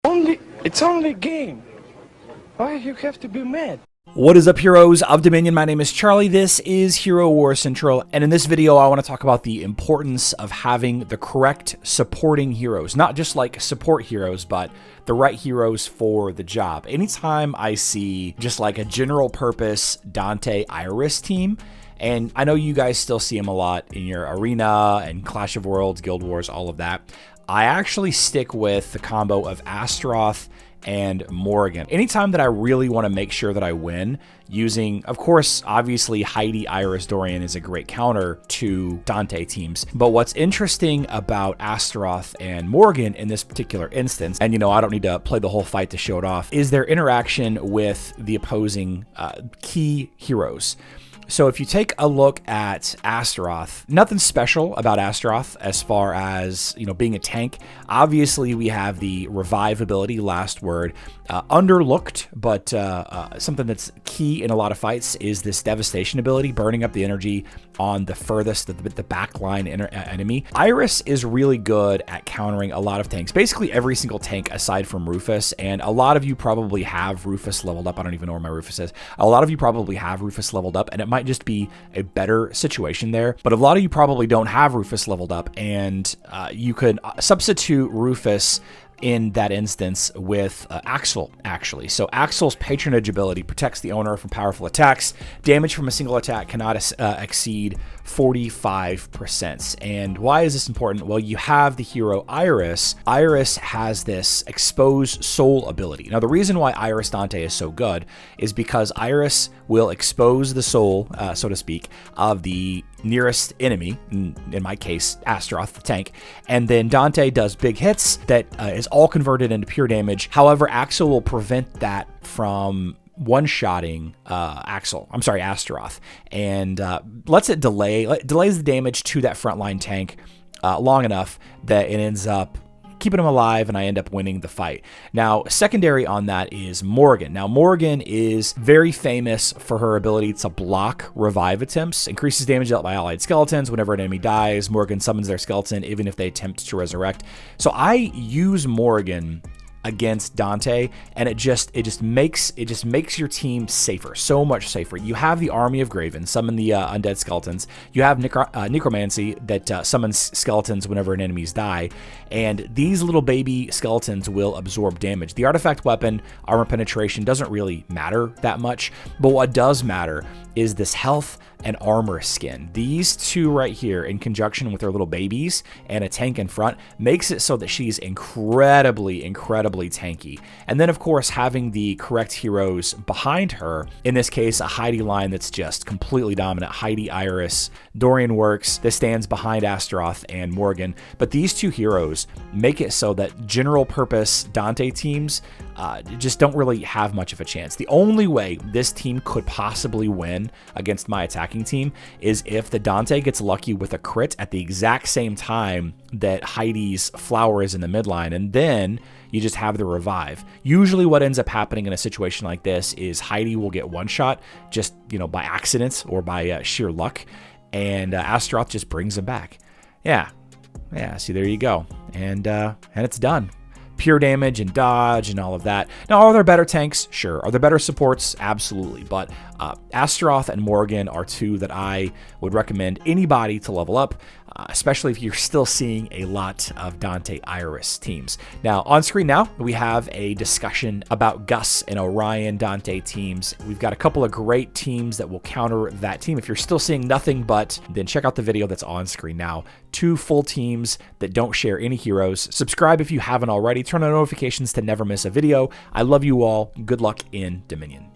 It's only a game. Why you have to be mad? What is up, heroes of Dominion? My name is Charlie. This is Hero War Central, and in this video I want to talk about the importance of having the correct supporting heroes. Not just like support heroes, but the right heroes for the job. Anytime I see just like a general purpose Dante Iris team, and I know you guys still see them a lot in your arena and Clash of Worlds, Guild Wars, all of that, I actually stick with the combo of Astaroth and Morgan. Anytime that I really want to make sure that I win using, of course, obviously Heidi, Iris, Dorian is a great counter to Dante teams. But what's interesting about Astaroth and Morgan in this particular instance, and you know, I don't need to play the whole fight to show it off, is their interaction with the opposing key heroes. So if you take a look at Astaroth, nothing special about Astaroth as far as, you know, being a tank. Obviously, we have the revive ability, last word. Underlooked, but something that's key in a lot of fights is this devastation ability, burning up the energy on the furthest, the backline enemy. Iris is really good at countering a lot of tanks, basically every single tank aside from Rufus, and a lot of you probably have Rufus leveled up. I don't even know where my Rufus is. A lot of you probably have Rufus leveled up, and it might just be a better situation there, but a lot of you probably don't have Rufus leveled up, and you could substitute Rufus in that instance with Axel, actually. So Axel's patronage ability protects the owner from powerful attacks. Damage from a single attack cannot exceed 45%. And why is this important? Well, you have the hero Iris. Iris has this expose soul ability. Now, the reason why Iris Dante is so good is because Iris will expose the soul, so to speak, of the nearest enemy, in my case, Astaroth, the tank, and then Dante does big hits that is all converted into pure damage. However, Axel will prevent that from one-shotting Astaroth, and lets it delays the damage to that frontline tank long enough that it ends up keeping him alive, and I end up winning the fight. Now, secondary on that is Morgan. Now, Morgan is very famous for her ability to block revive attempts, increases damage dealt by allied skeletons. Whenever an enemy dies, Morgan summons their skeleton, even if they attempt to resurrect. So I use Morgan against Dante, and it just makes your team safer, so much safer. You have the army of Graven summon the undead skeletons. You have necromancy that summons skeletons whenever an enemy's die, and these little baby skeletons will absorb damage. The artifact weapon armor penetration doesn't really matter that much, but what does matter is this health and armor skin. These two right here, in conjunction with her little babies and a tank in front, makes it so that she's incredibly tanky. And then, of course, having the correct heroes behind her, in this case, a Heidi line that's just completely dominant. Heidi, Iris, Dorian works, that stands behind Astaroth and Morgan. But these two heroes make it so that general purpose Dante teams just don't really have much of a chance. The only way this team could possibly win against my attacking team is if the Dante gets lucky with a crit at the exact same time that Heidi's flower is in the midline, and then you just have the revive. Usually what ends up happening in a situation like this is Heidi will get one shot just, you know, by accident or by sheer luck, and Astaroth just brings him back. Yeah, see, there you go. And it's done. Pure damage and dodge and all of that. Now, are there better tanks? Sure. Are there better supports? Absolutely. But Astaroth and Morgan are two that I would recommend anybody to level up, especially if you're still seeing a lot of Dante Iris teams. Now, on screen now, we have a discussion about Gus and Orion Dante teams. We've got a couple of great teams that will counter that team. If you're still seeing nothing but, then check out the video that's on screen now. Two full teams that don't share any heroes. Subscribe if you haven't already. Turn on notifications to never miss a video. I love you all. Good luck in Dominion.